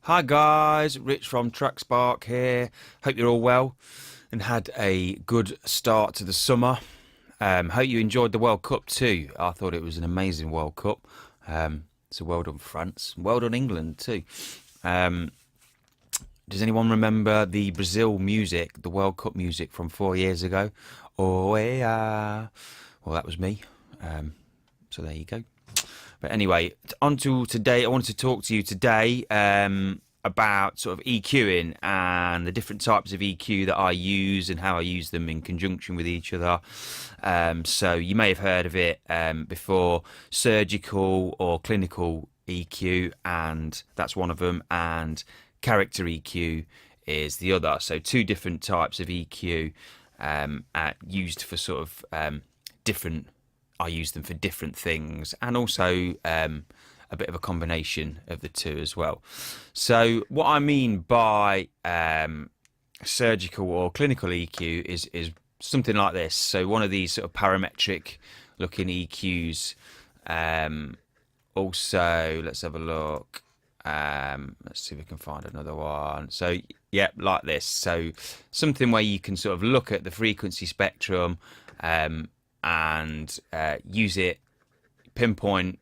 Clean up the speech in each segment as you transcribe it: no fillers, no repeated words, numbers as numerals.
Hi guys, Rich from Trackspark here. Hope you're all well and had a good start to the summer. Hope you enjoyed the World Cup too. I thought it was an amazing World Cup. So well done France, well done England too. Um, does anyone remember the Brazil music, the World Cup music from 4 years ago? Oh yeah, well that was me. So there you go. But anyway, on to today. I wanted to talk to you today about sort of EQing and the different types of EQ that I use and how I use them in conjunction with each other. So you may have heard of it before, surgical or clinical EQ, and that's one of them, and character EQ is the other. So two different types of EQ used for sort of different. I use them for different things, and also a bit of a combination of the two as well. So what I mean by surgical or clinical EQ is something like this. So one of these sort of parametric looking EQs. Also, let's have a look. Let's see if we can find another one. So yeah, like this. So something where you can sort of look at the frequency spectrum and use it, pinpoint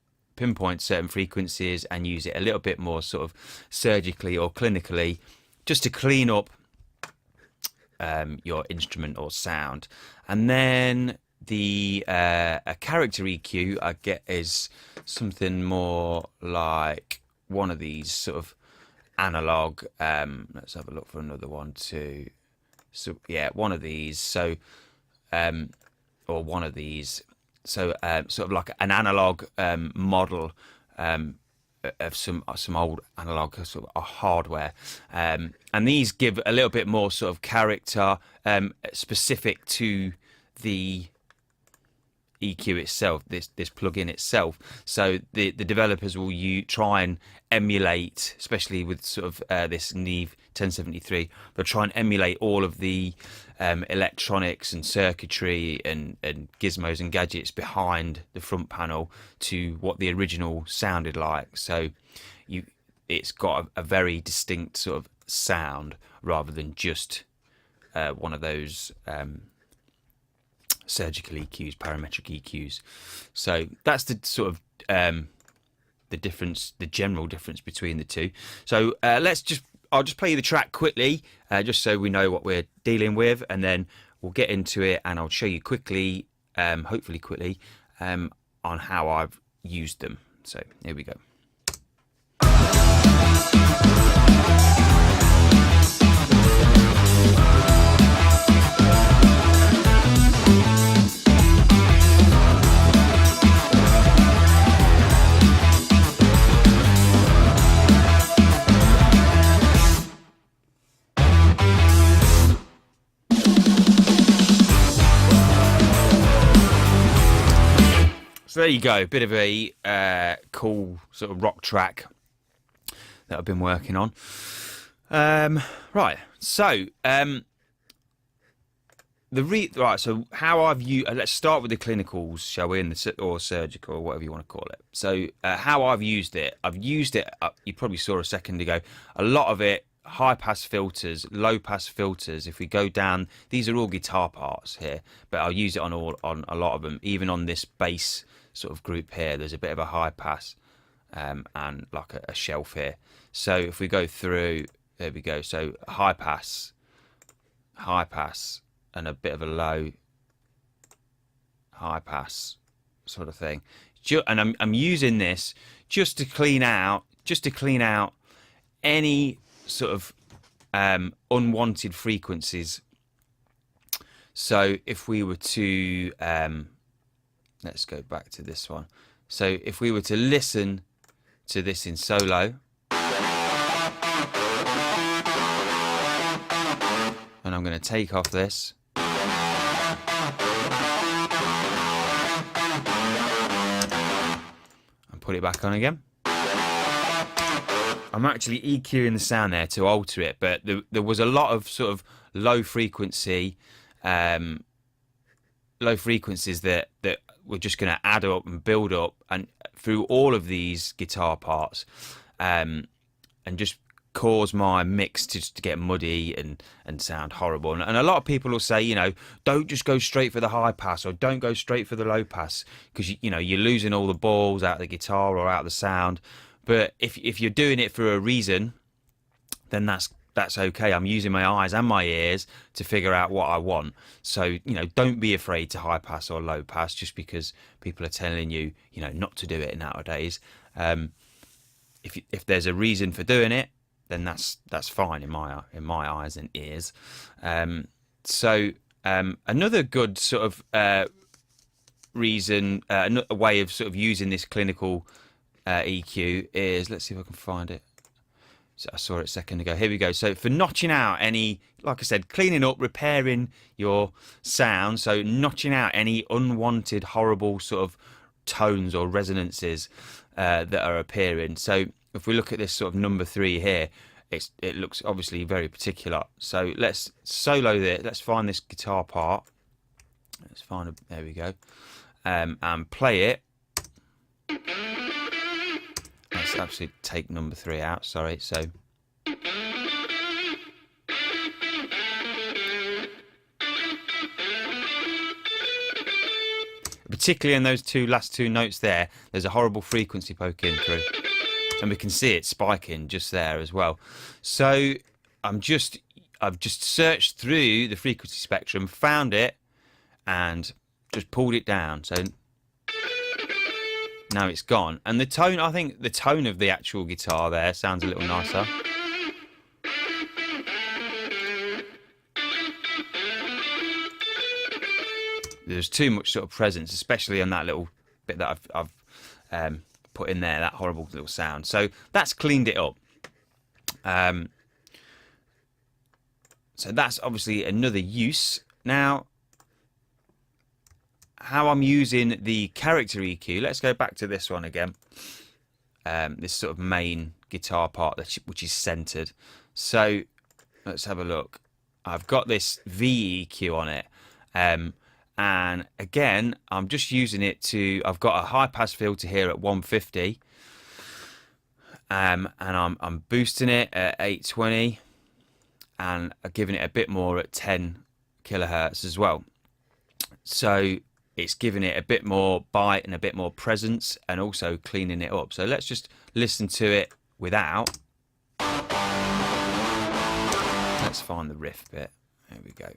certain frequencies and use it a little bit more sort of surgically or clinically, just to clean up your instrument or sound. And then the a character EQ I get is something more like one of these sort of analog. Let's have a look for another one too. So yeah, one of these. So or one of these. So sort of like an analog model of some old analog sort of hardware, and these give a little bit more sort of character specific to the EQ itself, this plugin itself. So the developers will try and emulate, especially with sort of this Neve 1073, they'll try and emulate all of the electronics and circuitry and gizmos and gadgets behind the front panel to what the original sounded like. So it's got a very distinct sort of sound rather than just one of those surgical EQs, parametric EQs. So that's the sort of the difference, the general difference between the two. So I'll just play you the track quickly, just so we know what we're dealing with, and then we'll get into it, and I'll show you quickly, hopefully quickly, on how I've used them. So here we go. So there you go, bit of a cool sort of rock track that I've been working on. Right, so so how I've used. Let's start with the clinicals, shall we, or surgical, or whatever you want to call it. So how I've used it. You probably saw a second ago. A lot of it. High pass filters, low pass filters. If we go down, these are all guitar parts here, but I'll use it on a lot of them. Even on this bass sort of group here, there's a bit of a high pass and like a shelf here. So if we go through, there we go. So high pass, and a bit of a low high pass sort of thing. And I'm using this just to clean out any sort of unwanted frequencies. So if we were to let's go back to this one. So if we were to listen to this in solo, and I'm going to take off this, and put it back on again. I'm actually EQing the sound there to alter it, but there was a lot of sort of low frequencies that we're just going to add up and build up and through all of these guitar parts, and just cause my mix to get muddy and sound horrible. And a lot of people will say, you know, don't just go straight for the high pass or don't go straight for the low pass because you know you're losing all the balls out of the guitar or out of the sound. But if you're doing it for a reason, then that's okay. I'm using my eyes and my ears to figure out what I want. So, you know, don't be afraid to high pass or low pass just because people are telling you, you know, not to do it nowadays. If there's a reason for doing it, then that's fine in my eyes and ears. Another good sort of reason, a way of sort of using this clinical EQ is, let's see if I can find it. So I saw it a second ago. Here we go. So for notching out any, like I said, cleaning up, repairing your sound. So notching out any unwanted, horrible sort of tones or resonances that are appearing. So if we look at this sort of number 3 here, it looks obviously very particular. So let's solo this. Let's find this guitar part. Let's find there we go. And play it. Let's actually take number 3 out, sorry. So particularly in those last two notes there's a horrible frequency poking through, and we can see it spiking just there as well. So I've just searched through the frequency spectrum, found it, and just pulled it down. So now it's gone, and the tone, I think the tone of the actual guitar there sounds a little nicer. There's too much sort of presence, especially on that little bit that I've put in there, that horrible little sound. So that's cleaned it up. So that's obviously another use. Now, how I'm using the character EQ, let's go back to this one again. This sort of main guitar part which is centered. So let's have a look. I've got this VEQ on it. And again, I'm just using it to, I've got a high pass filter here at 150. And I'm boosting it at 820 and giving it a bit more at 10 kilohertz as well. So it's giving it a bit more bite and a bit more presence, and also cleaning it up. So let's just listen to it without. Let's find the riff bit. There we go.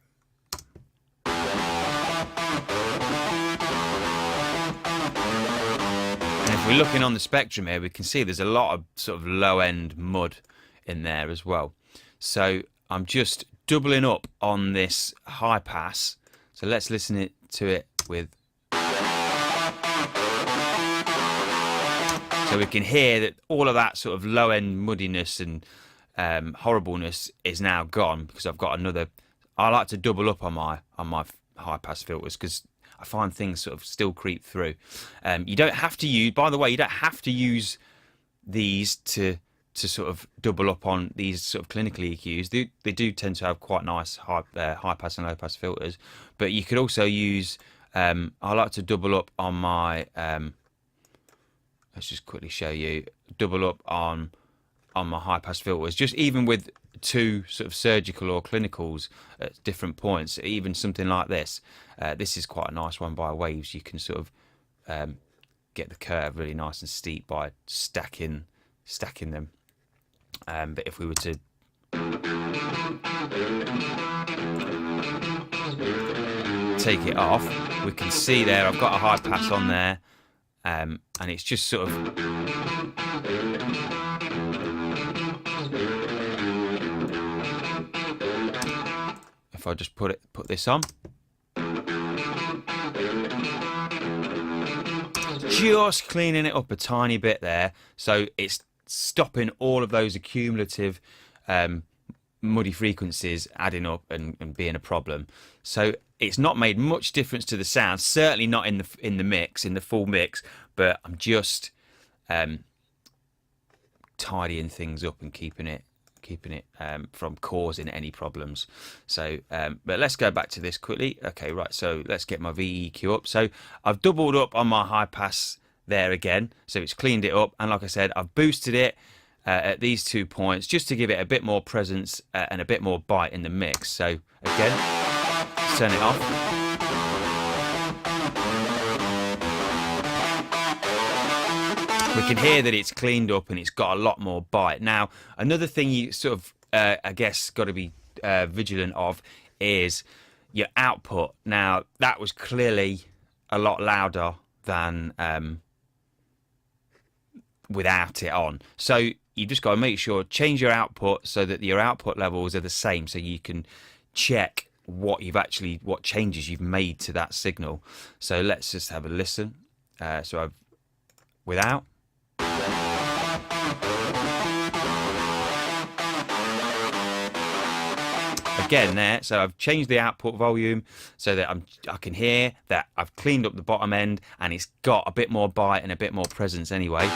And if we're looking on the spectrum here, we can see there's a lot of sort of low-end mud in there as well. So I'm just doubling up on this high pass. So let's listen to it with. So we can hear that all of that sort of low-end muddiness and horribleness is now gone, because I've got another. I like to double up on my high pass filters because I find things sort of still creep through. You don't have to use, by the way, you don't have to use these to sort of double up on these sort of clinical EQs. They do tend to have quite nice high pass and low pass filters, but you could also use. I like to double up on my. Let's just quickly show you. Double up on my high pass filters, just even with two sort of surgical or clinicals at different points. Even something like this. This is quite a nice one by Waves. You can sort of get the curve really nice and steep by stacking them. But if we were to take it off, we can see there I've got a high pass on there, and it's just sort of if I just put this on, just cleaning it up a tiny bit there, so it's stopping all of those accumulative muddy frequencies adding up and being a problem. So it's not made much difference to the sound, certainly not in the mix, in the full mix, but I'm just tidying things up and keeping it from causing any problems. So but let's go back to this quickly. Okay, right, so let's get my VEQ up. So I've doubled up on my high pass there again, so it's cleaned it up, and like I said, I've boosted it at these 2 points, just to give it a bit more presence and a bit more bite in the mix. So again, turn it off. We can hear that it's cleaned up and it's got a lot more bite. Now, another thing you sort of, I guess, got to be vigilant of is your output. Now, that was clearly a lot louder than without it on. So you just got to make sure, change your output so that your output levels are the same, so you can check what changes you've made to that signal. So let's just have a listen. So I've without. Again there, so I've changed the output volume so that I can hear that I've cleaned up the bottom end and it's got a bit more bite and a bit more presence anyway.